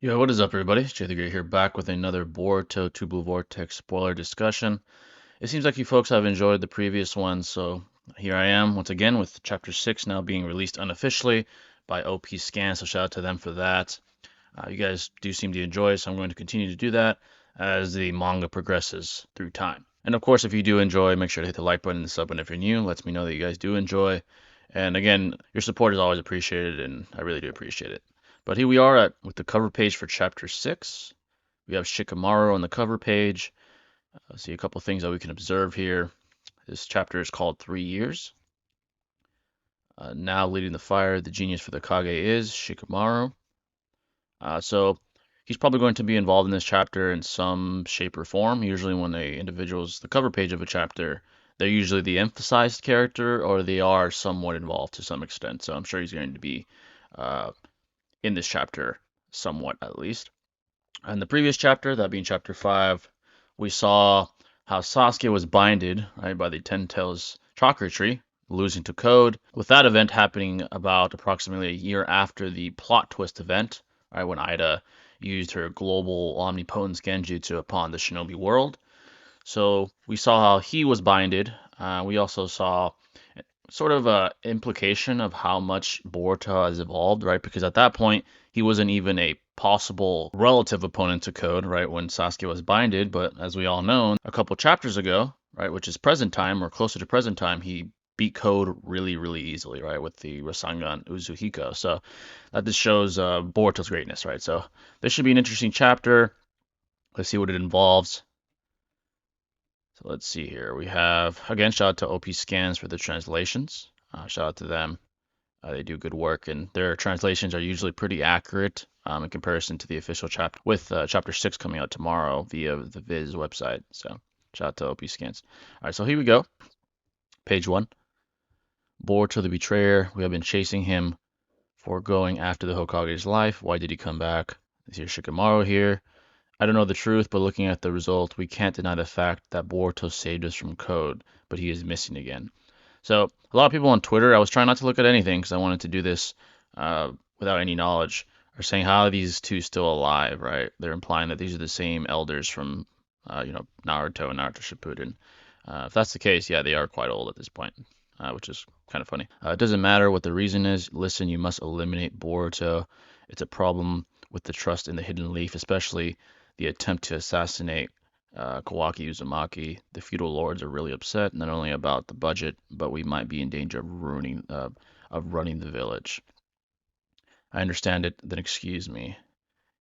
Yo, what is up, everybody? It's Jay the Great here, back with another Boruto Tubular Vortex spoiler discussion. It seems like you folks have enjoyed the previous one, so here I am once again with Chapter 6 now being released unofficially by OP Scan, so shout out to them for that. You guys do seem to enjoy it, so I'm going to continue to do that as the manga progresses through time. And of course, if you do enjoy, make sure to hit the like button and the sub button if you're new. Lets me know that you guys do enjoy. And again, your support is always appreciated, and I really do appreciate it. But here we are with the cover page for Chapter 6. We have Shikamaru on the cover page. See a couple things that we can observe here. This chapter is called 3 Years. Now leading the fire, the genius for the Kage is Shikamaru. So he's probably going to be involved in this chapter in some shape or form. Usually, when a individual's the cover page of a chapter, they're usually the emphasized character or they are somewhat involved to some extent. So I'm sure he's going to be uh, in this chapter somewhat at least. In the previous chapter, that being chapter 5, we saw how Sasuke was binded, right, by the Ten Tails chakra tree, losing to Code, with that event happening about approximately a year after the plot twist event, right, when Ida used her global omnipotence genjutsu upon the shinobi world. So we saw how he was binded. We also saw sort of a implication of how much Boruto has evolved, right? Because at that point, he wasn't even a possible relative opponent to Code, right? When Sasuke was binded, but as we all know, a couple chapters ago, right, which is present time or closer to present time, he beat Code really, really easily, right, with the Rasengan Uzuhiko. So that just shows Boruto's greatness, right? So this should be an interesting chapter. Let's see what it involves. So let's see here. We have, again, shout out to OP Scans for the translations. Shout out to them. They do good work, and their translations are usually pretty accurate in comparison to the official chapter, with chapter 6 coming out tomorrow via the Viz website. So shout out to OP Scans. All right, so here we go. Page 1. Boruto the Betrayer. We have been chasing him for going after the Hokage's life. Why did he come back? Here's Shikamaru here. I don't know the truth, but looking at the result, we can't deny the fact that Boruto saved us from Code, but he is missing again. So a lot of people on Twitter, I was trying not to look at anything because I wanted to do this without any knowledge, are saying how are these two still alive, right? They're implying that these are the same elders from, Naruto and Naruto Shippuden. If that's the case, yeah, they are quite old at this point, which is kind of funny. It doesn't matter what the reason is. Listen, you must eliminate Boruto. It's a problem with the trust in the Hidden Leaf, especially the attempt to assassinate Kawaki Uzumaki. The feudal lords are really upset, not only about the budget, but we might be in danger of running the village. I understand it, then excuse me.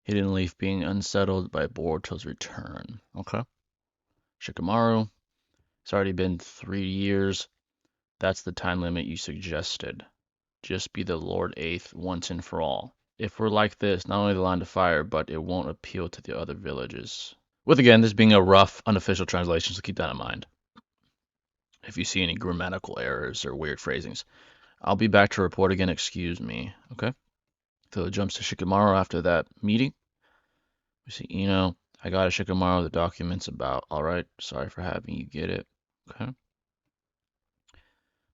Hidden Leaf being unsettled by Boruto's return. Okay. Shikamaru, it's already been 3 years. That's the time limit you suggested. Just be the Lord Eighth once and for all. If we're like this, not only the line of fire, but it won't appeal to the other villages. With again, this being a rough, unofficial translation, so keep that in mind. If you see any grammatical errors or weird phrasings, I'll be back to report again, excuse me. Okay? So it jumps to Shikamaru after that meeting. We see I got a Shikamaru the documents about. Alright, sorry for having you get it. Okay.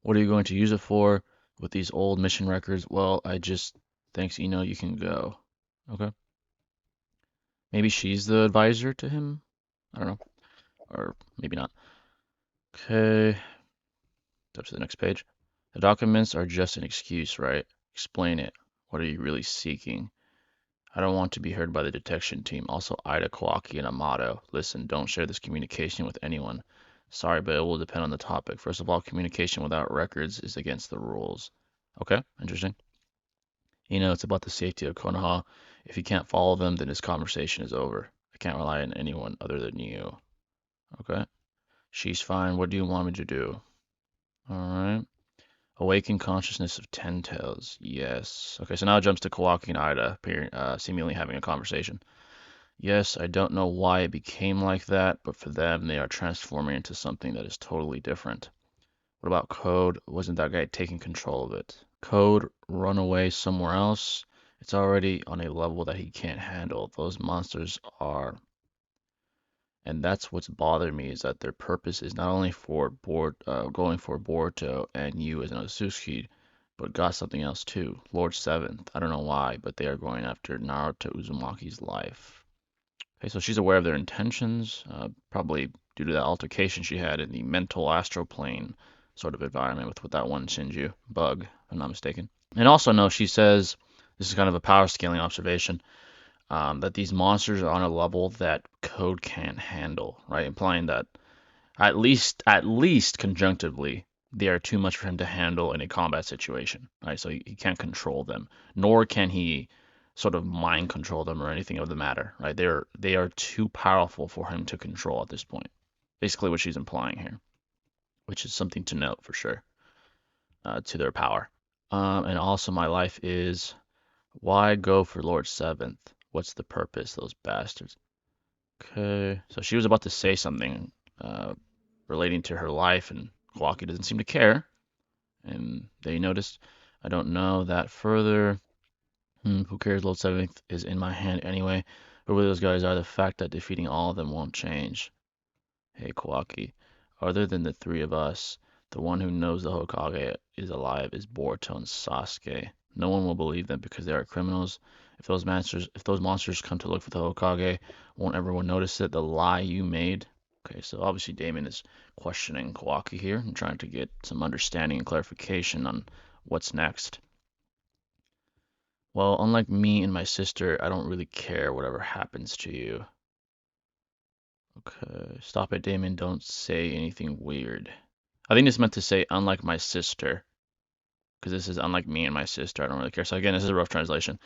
What are you going to use it for with these old mission records? Well, thanks, you can go. Okay. Maybe she's the advisor to him? I don't know. Or maybe not. Okay. Up to the next page. The documents are just an excuse, right? Explain it. What are you really seeking? I don't want to be heard by the detection team. Also, Ida, Kawaki, and Amato. Listen, don't share this communication with anyone. Sorry, but it will depend on the topic. First of all, communication without records is against the rules. Okay, interesting. It's about the safety of Konoha. If you can't follow them, then this conversation is over. I can't rely on anyone other than you. Okay? She's fine. What do you want me to do? Alright. Awaken consciousness of Ten Tails. Yes. Okay, so now it jumps to Kawaki and Ida, seemingly having a conversation. Yes, I don't know why it became like that, but for them, they are transforming into something that is totally different. What about Code? Wasn't that guy taking control of it? Code run away somewhere else? It's already on a level that he can't handle. Those monsters are. And that's what's bothering me is that their purpose is not only for going for Boruto and you as an Otsutsuki, but got something else too. Lord Seventh. I don't know why, but they are going after Naruto Uzumaki's life. Okay, so she's aware of their intentions, probably due to that altercation she had in the mental astral plane sort of environment with that one Shinju bug, if I'm not mistaken. And also, no, she says, this is kind of a power scaling observation, that these monsters are on a level that code can't handle, right? Implying that at least conjunctively, they are too much for him to handle in a combat situation, right? So he can't control them, nor can he sort of mind control them or anything of the matter, right? They are too powerful for him to control at this point. Basically, what she's implying here, which is something to note for sure, to their power. And also, my life is why go for Lord Seventh? What's the purpose, those bastards? Okay, so she was about to say something relating to her life, and Kawaki doesn't seem to care. And they noticed, I don't know that further. Who cares? Lord Seventh is in my hand anyway. Whoever those guys are, the fact that defeating all of them won't change. Hey, Kawaki, other than the three of us, the one who knows the Hokage is alive is Boruto and Sasuke. No one will believe them because they are criminals. If those monsters come to look for the Hokage, won't everyone notice it? The lie you made. Okay, so obviously Damon is questioning Kawaki here and trying to get some understanding and clarification on what's next. Well, unlike me and my sister, I don't really care whatever happens to you. Okay, stop it, Damon. Don't say anything weird. I think it's meant to say, unlike my sister, because this is unlike me and my sister. I don't really care. So again, this is a rough translation.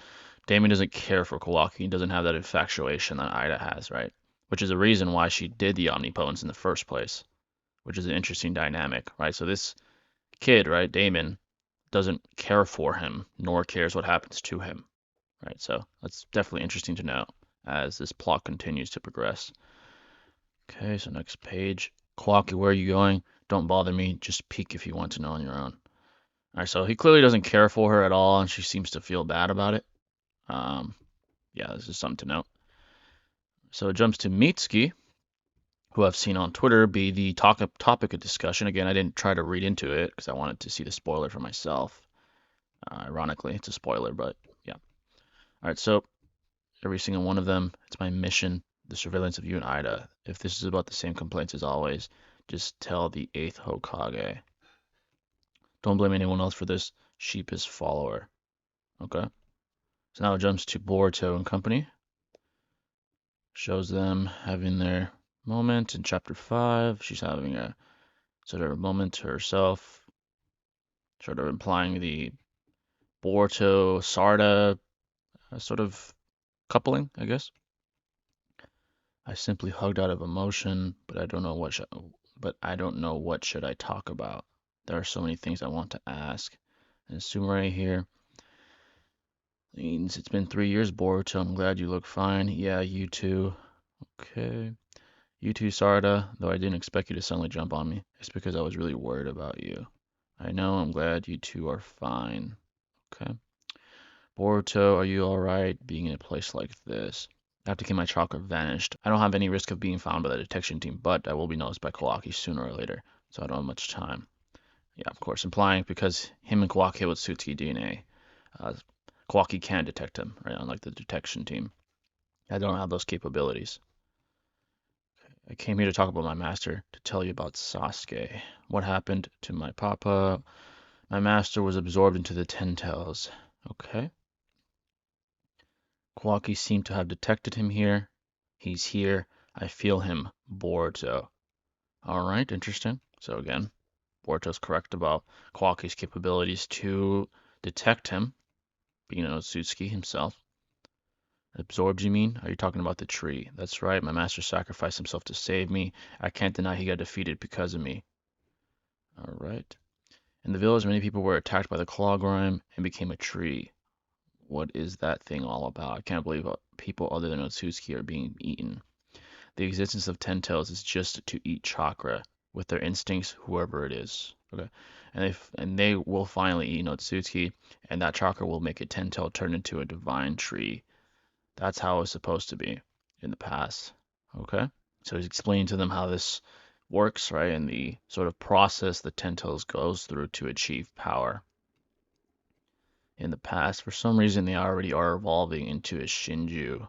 Damon doesn't care for Kawaki. He doesn't have that infatuation that Ida has, right? Which is the reason why she did the omnipotence in the first place, which is an interesting dynamic, right? So this kid, right, Damon, doesn't care for him, nor cares what happens to him, right? So that's definitely interesting to note as this plot continues to progress. Okay, so next page. Kawaki, where are you going? Don't bother me. Just peek if you want to know on your own. All right, so he clearly doesn't care for her at all, and she seems to feel bad about it. Um, yeah, this is something to note. So it jumps to Mitsuki, who I've seen on Twitter be the topic of discussion. Again, I didn't try to read into it because I wanted to see the spoiler for myself. Ironically, it's a spoiler, but yeah. All right, so every single one of them, it's my mission, the surveillance of you and Ida. If this is about the same complaints as always, just tell the 8th Hokage. Don't blame anyone else for this sheepish follower. Okay? So now it jumps to Boruto and company. Shows them having their moment in chapter 5. She's having a sort of a moment to herself, sort of implying the Boruto Sarada sort of coupling, I guess. I simply hugged out of emotion, but I don't know what should I talk about. There are so many things I want to ask. And Sumire here means it's been 3 years, Boruto. I'm glad you look fine. Yeah, you too. Okay. You too, Sarada, though I didn't expect you to suddenly jump on me. It's because I was really worried about you. I know, I'm glad you two are fine. Okay. Boruto, are you alright being in a place like this? After my chakra vanished, I don't have any risk of being found by the detection team, but I will be noticed by Kawaki sooner or later, so I don't have much time. Yeah, of course, implying because him and Kawaki have Tsutsuki DNA, Kawaki can detect him, right? Unlike the detection team. I don't have those capabilities. I came here to talk about my master, to tell you about Sasuke. What happened to my papa? My master was absorbed into the Ten Tails. Okay. Kawaki seemed to have detected him here. He's here. I feel him. Boruto. Alright, interesting. So again, Boruto's correct about Kawaki's capabilities to detect him, being an Otsutsuki himself. Absorbed, you mean? Are you talking about the tree? That's right, my master sacrificed himself to save me. I can't deny he got defeated because of me. Alright. In the village, many people were attacked by the claw grime and became a tree. What is that thing all about? I can't believe people other than Otsutsuki are being eaten. The existence of ten tails is just to eat chakra with their instincts, whoever it is. Okay, and they will finally eat Otsutsuki, and that chakra will make a ten tail turn into a divine tree. That's how it's supposed to be in the past. Okay, so he's explaining to them how this works, right, and the sort of process the ten tails goes through to achieve power. in the past. For some reason, they already are evolving into a Shinju.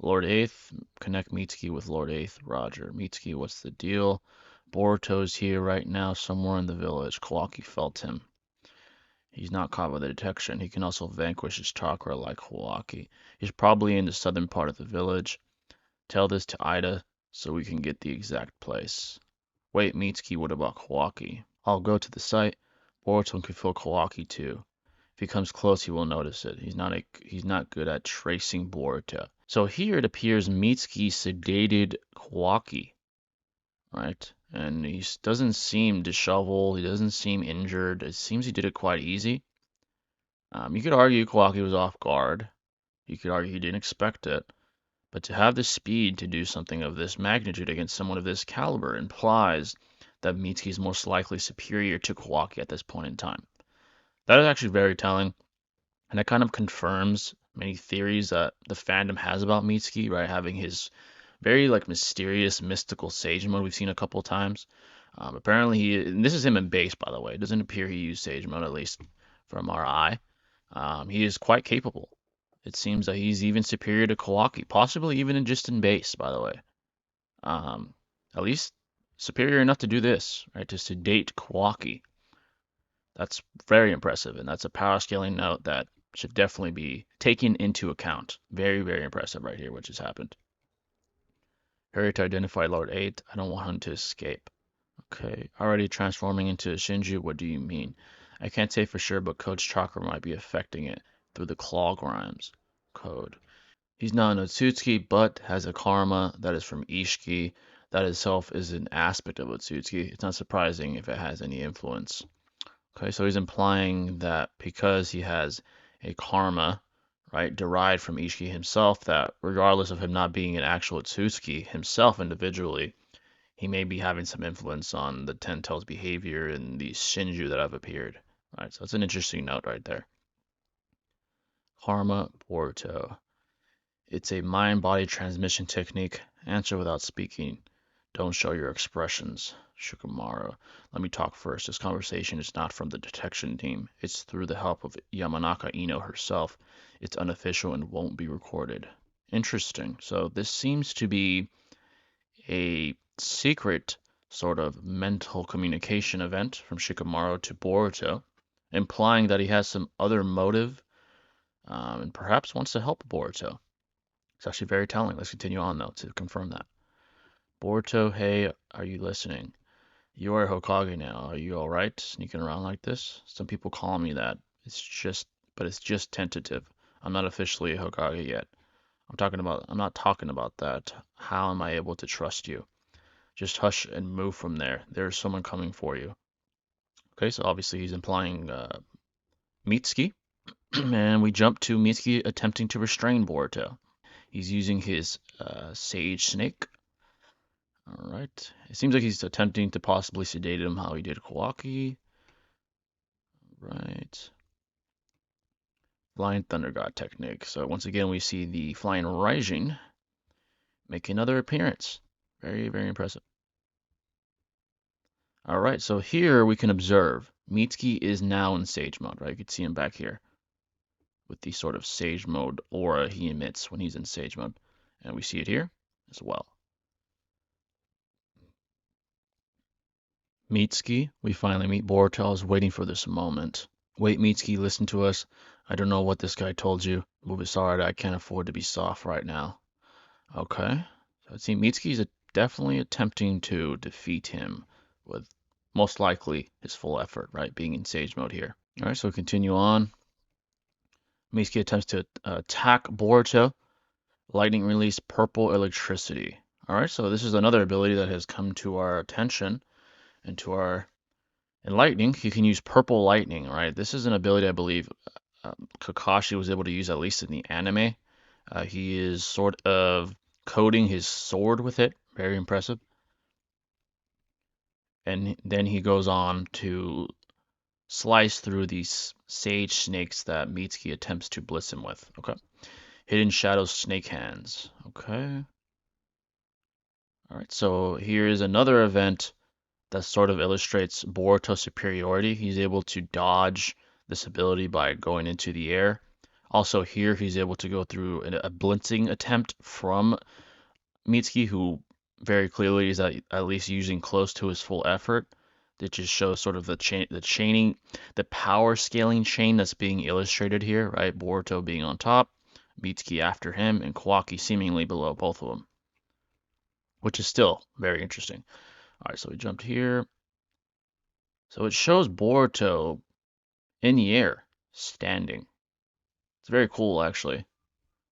Lord Eighth, connect Mitsuki with Lord Eighth. Roger. Mitsuki, what's the deal? Boruto's here right now, somewhere in the village. Kawaki felt him. He's not caught by the detection. He can also vanquish his chakra like Kawaki. He's probably in the southern part of the village. Tell this to Ida so we can get the exact place. Wait, Mitsuki, what about Kawaki? I'll go to the site. Boruto can feel Kawaki too. If he comes close, he will notice it. He's not good at tracing Boruto. So here it appears Mitsuki sedated Kawaki, right? And he doesn't seem disheveled. He doesn't seem injured. It seems he did it quite easy. You could argue Kawaki was off guard. You could argue he didn't expect it. But to have the speed to do something of this magnitude against someone of this caliber implies that Mitsuki is most likely superior to Kawaki at this point in time. That is actually very telling, and that kind of confirms many theories that the fandom has about Mitsuki, right? Having his very like mysterious, mystical sage mode we've seen a couple of times. Apparently, and this is him in base, by the way. It doesn't appear he used sage mode, at least from our eye. He is quite capable. It seems that he's even superior to Kawaki, possibly even just in base, by the way. Um, at least superior enough to do this, right? To sedate Kawaki. That's very impressive, and that's a power scaling note that should definitely be taken into account. Very, very impressive right here, what just happened. Hurry to identify Lord 8. I don't want him to escape. Okay, already transforming into a Shinju, what do you mean? I can't say for sure, but Code's chakra might be affecting it through the claw grimes. Code. He's not an Otsutsuki, but has a karma that is from Ishiki. That itself is an aspect of Otsutsuki. It's not surprising if it has any influence. Okay, so he's implying that because he has a karma, right, derived from Ishiki himself, that regardless of him not being an actual Otsutsuki himself individually, he may be having some influence on the Ten Tails behavior and the Shinju that have appeared. Right, so that's an interesting note right there. Karma Boruto. It's a mind-body transmission technique. Answer without speaking. Don't show your expressions. Shikamaru. Let me talk first. This conversation is not from the detection team. It's through the help of Yamanaka Ino herself. It's unofficial and won't be recorded. Interesting. So this seems to be a secret sort of mental communication event from Shikamaru to Boruto, implying that he has some other motive and perhaps wants to help Boruto. It's actually very telling. Let's continue on, though, to confirm that. Boruto, hey, are you listening? You are Hokage now. Are you alright sneaking around like this? Some people call me that. But it's just tentative. I'm not officially a Hokage yet. I'm not talking about that. How am I able to trust you? Just hush and move from there. There's someone coming for you. Okay, so obviously he's implying Mitsuki. And we jump to Mitsuki attempting to restrain Boruto. He's using his Sage Snake. Alright. It seems like he's attempting to possibly sedate him how he did Kawaki. Right. Flying Thunder God technique. So once again, we see the Flying Raijin make another appearance. Very, very impressive. Alright, so here we can observe Mitsuki is now in Sage mode, right? You can see him back here with the sort of Sage mode aura he emits when he's in Sage mode. And we see it here as well. Mitsuki, we finally meet Boruto. I was waiting for this moment. Wait, Mitsuki, listen to us. I don't know what this guy told you. Move it, Sarada. I can't afford to be soft right now. Okay. So it seems Mitsuki's definitely attempting to defeat him with most likely his full effort, right? Being in Sage mode here. All right, so continue on. Mitsuki attempts to attack Boruto. Lightning release purple electricity. All right, so this is another ability that has come to our attention and to our enlightening. You can use purple lightning, right? This is an ability I believe Kakashi was able to use at least in the anime. He is sort of coating his sword with it. Very impressive. And then he goes on to slice through these sage snakes that Mitsuki attempts to blitz him with. Okay. Hidden Shadow Snake Hands. Okay. All right. So here is another event that sort of illustrates Boruto's superiority. He's able to dodge this ability by going into the air. Also here, he's able to go through a blitzing attempt from Mitsuki, who very clearly is at least using close to his full effort. That just shows sort of the chaining, the power scaling chain that's being illustrated here, right? Boruto being on top, Mitsuki after him, and Kawaki seemingly below both of them, which is still very interesting. All right, so we jumped here. So it shows Boruto in the air, standing. It's very cool, actually,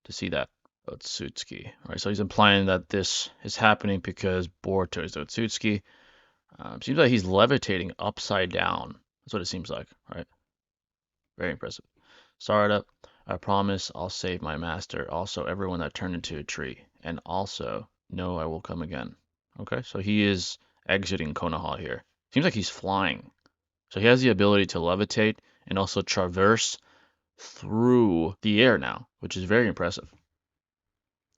to see that. Otsutsuki. All right, so he's implying that this is happening because Boruto is Otsutsuki. Seems like he's levitating upside down. That's what it seems like, right? Very impressive. Sarada, I promise I'll save my master, also everyone that turned into a tree, and also know I will come again. Okay, so he is exiting Konoha here. Seems like he's flying. So he has the ability to levitate and also traverse through the air now, which is very impressive.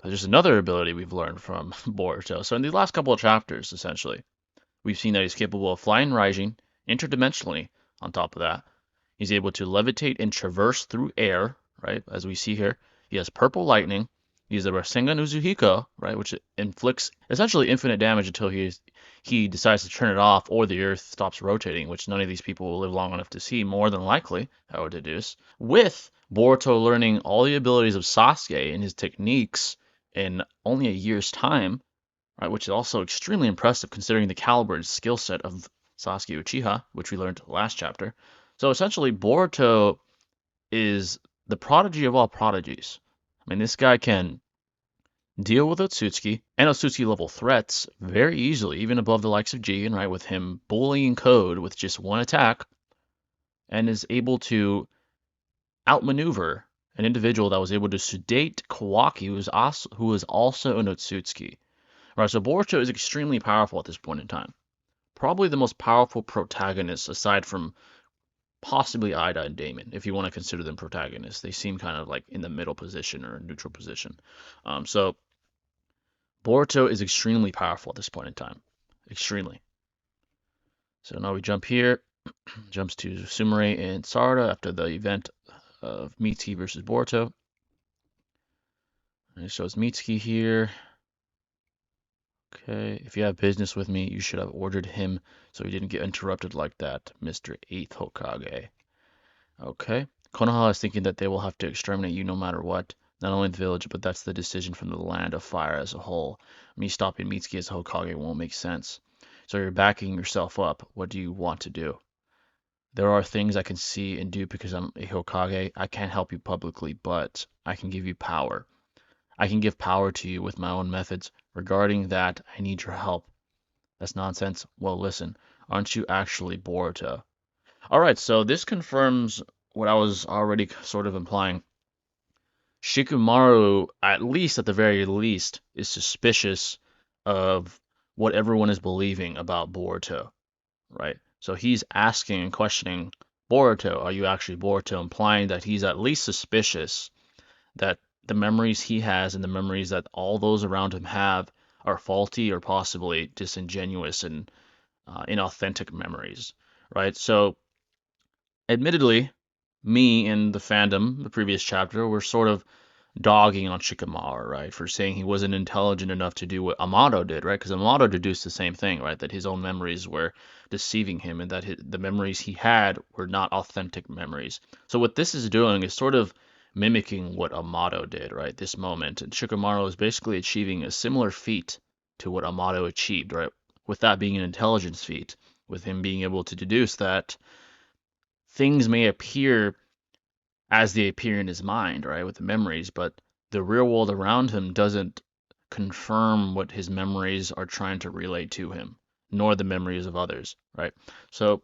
There's another ability we've learned from Boruto. So in the last couple of chapters, essentially, we've seen that he's capable of flying and rising interdimensionally. On top of that, he's able to levitate and traverse through air, right? As we see here, he has purple lightning. He's the Rasengan Uzuhiko, right, which inflicts essentially infinite damage until he decides to turn it off or the Earth stops rotating, which none of these people will live long enough to see. More than likely, I would deduce. With Boruto learning all the abilities of Sasuke and his techniques in only a year's time, right, which is also extremely impressive considering the caliber and skill set of Sasuke Uchiha, which we learned last chapter. So essentially, Boruto is the prodigy of all prodigies. I mean, this guy can deal with Otsutsuki and Otsutsuki level threats very easily, even above the likes of Jigen, right, with him bullying Code with just one attack, and is able to outmaneuver an individual that was able to sedate Kawaki, who is also an Otsutsuki. Right, so Boruto is extremely powerful at this point in time. Probably the most powerful protagonist aside from possibly Ida and Damon, if you want to consider them protagonists. They seem kind of like in the middle position or neutral position. So Boruto is extremely powerful at this point in time. Extremely. So now we jump here. Jumps to Sumire and Sarada after the event of Mitsuki versus Boruto. And it shows Mitsuki here. Okay, if you have business with me, you should have ordered him so he didn't get interrupted like that, Mr. 8th Hokage. Okay, Konoha is thinking that they will have to exterminate you no matter what. Not only the village, but that's the decision from the land of fire as a whole. Me stopping Mitsuki as Hokage won't make sense. So you're backing yourself up. What do you want to do? There are things I can see and do because I'm a Hokage. I can't help you publicly, but I can give you power. I can give power to you with my own methods. Regarding that, I need your help. That's nonsense. Well, listen, aren't you actually Boruto? All right, so this confirms what I was already sort of implying. Shikamaru, at least at the very least, is suspicious of what everyone is believing about Boruto, right? So he's asking and questioning Boruto, are you actually Boruto? Implying that he's at least suspicious that the memories he has and the memories that all those around him have are faulty or possibly disingenuous and inauthentic memories, right? So, admittedly, me and the fandom, the previous chapter, were sort of dogging on Shikamaru, right, for saying he wasn't intelligent enough to do what Amato did, right? Because Amato deduced the same thing, right? That his own memories were deceiving him and that the memories he had were not authentic memories. So what this is doing is sort of mimicking what Amato did, right? This moment. And Shikamaru is basically achieving a similar feat to what Amato achieved, right? With that being an intelligence feat, with him being able to deduce that things may appear as they appear in his mind, right, with the memories, but the real world around him doesn't confirm what his memories are trying to relay to him, nor the memories of others, right? So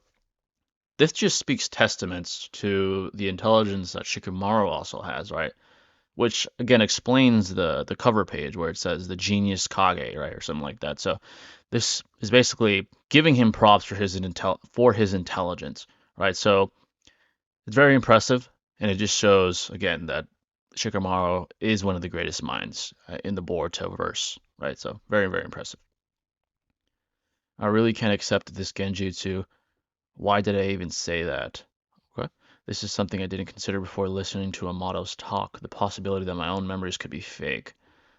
this just speaks testaments to the intelligence that Shikamaru also has, right? Which again explains the cover page where it says the genius Kage, right, or something like that. So this is basically giving him props for his intelligence, right? So it's very impressive, and it just shows again that Shikamaru is one of the greatest minds in the Boruto verse, right? So very, very impressive. I really can't accept this genjutsu. Why did I even say that? Okay. This is something I didn't consider before listening to Amato's talk, the possibility that my own memories could be fake.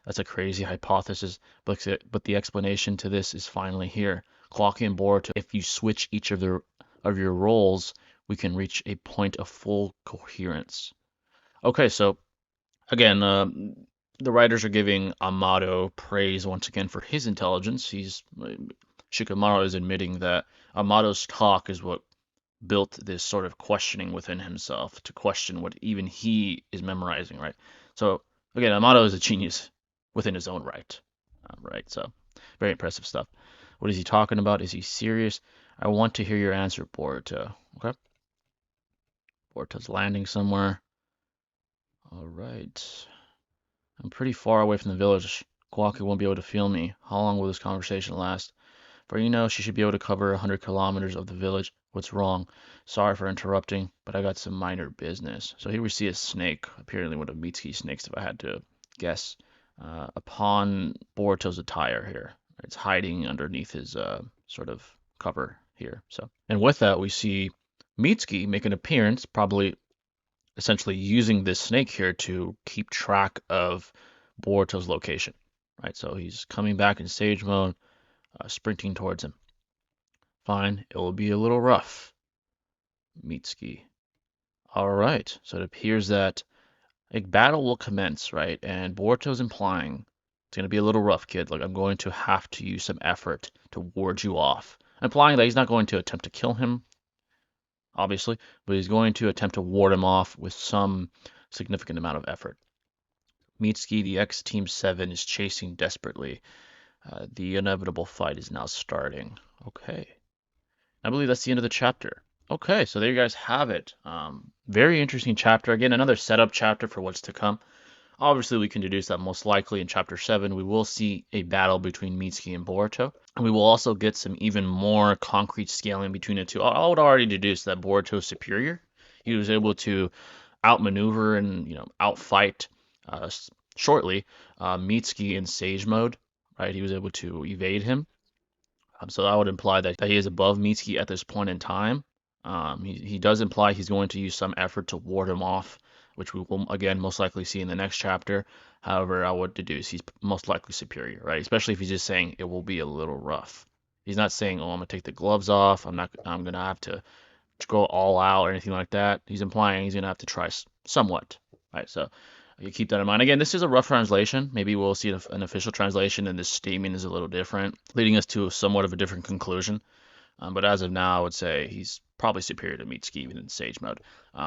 That's a crazy hypothesis, but the explanation to this is finally here. Kawaki and Boruto, if you switch each of your roles, we can reach a point of full coherence. Okay, so again, the writers are giving Amato praise once again for his intelligence. Shikamaru is admitting that Amato's talk is what built this sort of questioning within himself to question what even he is memorizing, right? So again, Amato is a genius within his own right, right? So very impressive stuff. What is he talking about? Is he serious? I want to hear your answer, Boruto. Okay, Boruto's landing somewhere. All right. I'm pretty far away from the village. Kawaki won't be able to feel me. How long will this conversation last? For you know, she should be able to cover 100 kilometers of the village. What's wrong? Sorry for interrupting, but I got some minor business. So here we see a snake, apparently one of Mitsuki's snakes, if I had to guess, upon Boruto's attire here. It's hiding underneath his sort of cover here. So, and with that, we see Mitsuki make an appearance, probably essentially using this snake here to keep track of Boruto's location. Right, so he's coming back in stage mode, sprinting towards him. Fine, it will be a little rough. Mitsuki. All right, so it appears that a battle will commence, right? And Boruto's implying it's going to be a little rough, kid. Like, I'm going to have to use some effort to ward you off. Implying that he's not going to attempt to kill him, obviously, but he's going to attempt to ward him off with some significant amount of effort. Mitsuki, the ex-Team 7, is chasing desperately. The inevitable fight is now starting. Okay. I believe that's the end of the chapter. Okay, so there you guys have it. Very interesting chapter. Again, another setup chapter for what's to come. Obviously, we can deduce that most likely in chapter 7, we will see a battle between Mitsuki and Boruto. And we will also get some even more concrete scaling between the two. I would already deduce that Boruto is superior. He was able to outmaneuver and outfight uh, shortly Mitsuki in Sage mode. Right, he was able to evade him. So that would imply that he is above Mitsuki at this point in time. He does imply he's going to use some effort to ward him off, which we will again most likely see in the next chapter. However, I would deduce he's most likely superior, right? Especially if he's just saying it will be a little rough. He's not saying, "Oh, I'm gonna take the gloves off. I'm gonna have to go all out or anything like that." He's implying he's gonna have to try somewhat, right? So you keep that in mind. Again, this is a rough translation. Maybe we'll see an official translation, and this statement is a little different, leading us to somewhat of a different conclusion. But as of now, I would say he's probably superior to Mitsuki even in Sage mode.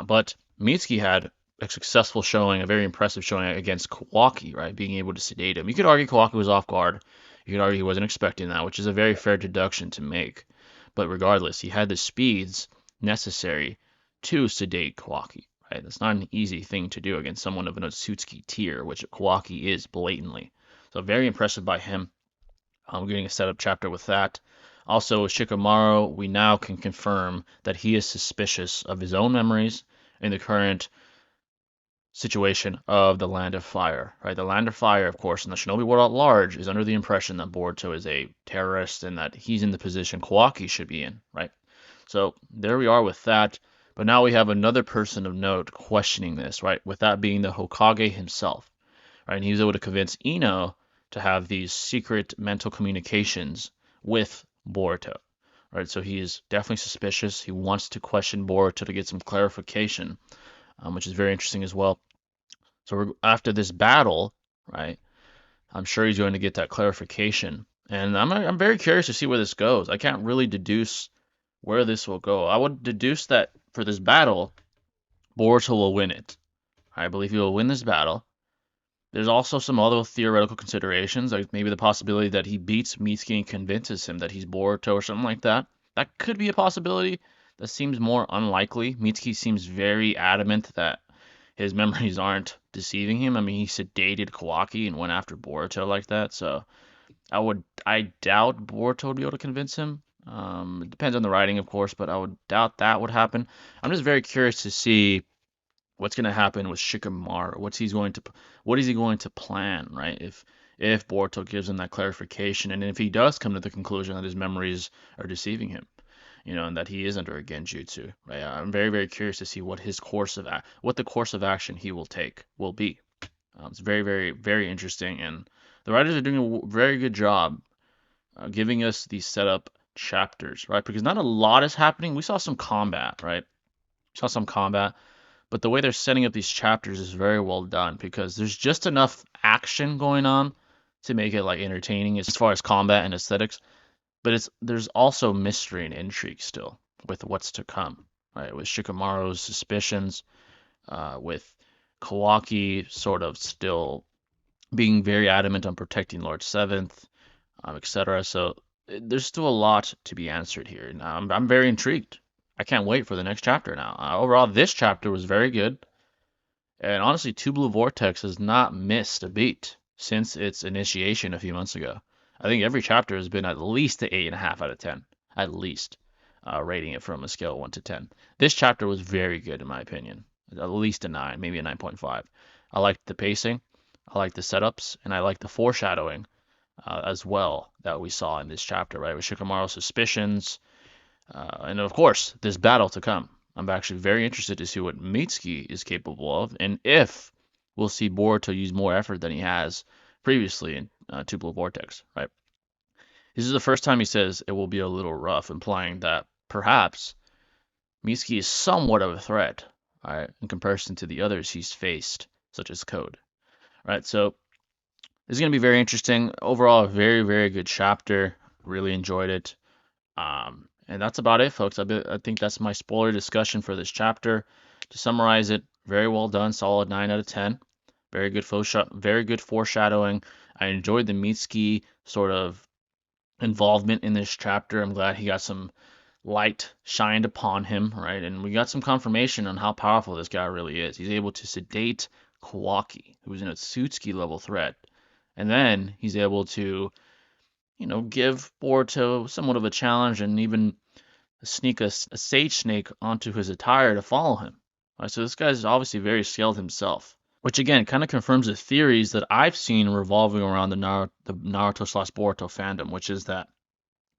But Mitsuki had a successful showing, a very impressive showing against Kawaki, right? Being able to sedate him. You could argue Kawaki was off guard. You could argue he wasn't expecting that, which is a very fair deduction to make. But regardless, he had the speeds necessary to sedate Kawaki. Right? That's not an easy thing to do against someone of an Otsutsuki tier, which Kawaki is blatantly. So very impressive by him. We're getting a setup chapter with that. Also, Shikamaru, we now can confirm that he is suspicious of his own memories in the current situation of the Land of Fire. Right? The Land of Fire, of course, and the Shinobi world at large is under the impression that Boruto is a terrorist and that he's in the position Kawaki should be in. Right? So there we are with that. But now we have another person of note questioning this, right? With that being the Hokage himself, right? And he was able to convince Ino to have these secret mental communications with Boruto, right? So he is definitely suspicious. He wants to question Boruto to get some clarification, which is very interesting as well. So after this battle, right? I'm sure he's going to get that clarification, and I'm very curious to see where this goes. I can't really deduce where this will go. I would deduce that for this battle, Boruto will win it. I believe he will win this battle. There's also some other theoretical considerations, like maybe the possibility that he beats Mitsuki and convinces him that he's Boruto or something like that. That could be a possibility. That seems more unlikely. Mitsuki seems very adamant that his memories aren't deceiving him. I mean, he sedated Kawaki and went after Boruto like that, so I doubt Boruto would be able to convince him. It depends on the writing, of course, but I would doubt that would happen. I'm just very curious to see what's going to happen with Shikamaru. What is he going to plan, right? If Boruto gives him that clarification, and if he does come to the conclusion that his memories are deceiving him. and that he is under a genjutsu, right? I'm very, very curious to see what the course of action he will be. It's very, very, very interesting, and the writers are doing a very good job giving us these setup chapters, right? Because not a lot is happening. We saw some combat, right? We saw some combat, but the way they're setting up these chapters is very well done because there's just enough action going on to make it like entertaining as far as combat and aesthetics, but there's also mystery and intrigue still with what's to come, right? With Shikamaru's suspicions, with Kawaki sort of still being very adamant on protecting Lord Seventh, etc. So there's still a lot to be answered here, and I'm very intrigued. I can't wait for the next chapter now. Overall, this chapter was very good, and honestly, Two Blue Vortex has not missed a beat since its initiation a few months ago. I think every chapter has been at least an 8.5 out of 10, at least, rating it from a scale of 1 to 10. This chapter was very good in my opinion, at least a 9, maybe a 9.5. I liked the pacing, I liked the setups, and I liked the foreshadowing as well that we saw in this chapter, right? With Shikamaru's suspicions, and of course, this battle to come. I'm actually very interested to see what Mitsuki is capable of, and if we'll see Boruto use more effort than he has previously in Two Blue Vortex, right? This is the first time he says it will be a little rough, implying that perhaps Mitsuki is somewhat of a threat, right, in comparison to the others he's faced, such as Code, right? So this is going to be very interesting. Overall, a very, very good chapter. Really enjoyed it. And that's about it, folks. I think that's my spoiler discussion for this chapter. To summarize it, very well done, solid 9 out of 10. Very good foreshadowing. I enjoyed the Mitsuki sort of involvement in this chapter. I'm glad he got some light shined upon him, right? And we got some confirmation on how powerful this guy really is. He's able to sedate Kawaki, who's an Otsutsuki level threat. And then he's able to give Boruto somewhat of a challenge and even sneak a sage snake onto his attire to follow him. Right, so this guy's obviously very skilled himself, which again kind of confirms the theories that I've seen revolving around the Naruto slash Boruto fandom, which is that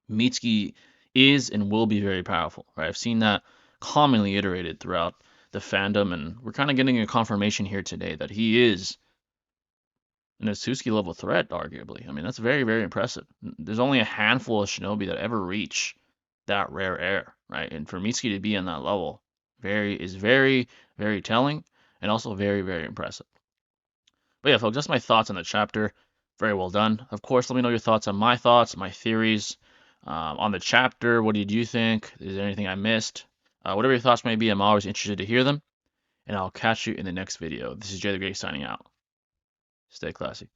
Mitsuki is and will be very powerful. Right, I've seen that commonly iterated throughout the fandom, and we're kind of getting a confirmation here today that he is an Otsutsuki level threat, arguably. I mean, that's very, very impressive. There's only a handful of shinobi that ever reach that rare air, right? And for Mitsuki to be on that level is very, very telling and also very, very impressive. But yeah, folks, that's my thoughts on the chapter. Very well done. Of course, let me know your thoughts on my thoughts, my theories on the chapter. What did you think? Is there anything I missed? Whatever your thoughts may be, I'm always interested to hear them. And I'll catch you in the next video. This is Jay the Great signing out. Stay classy.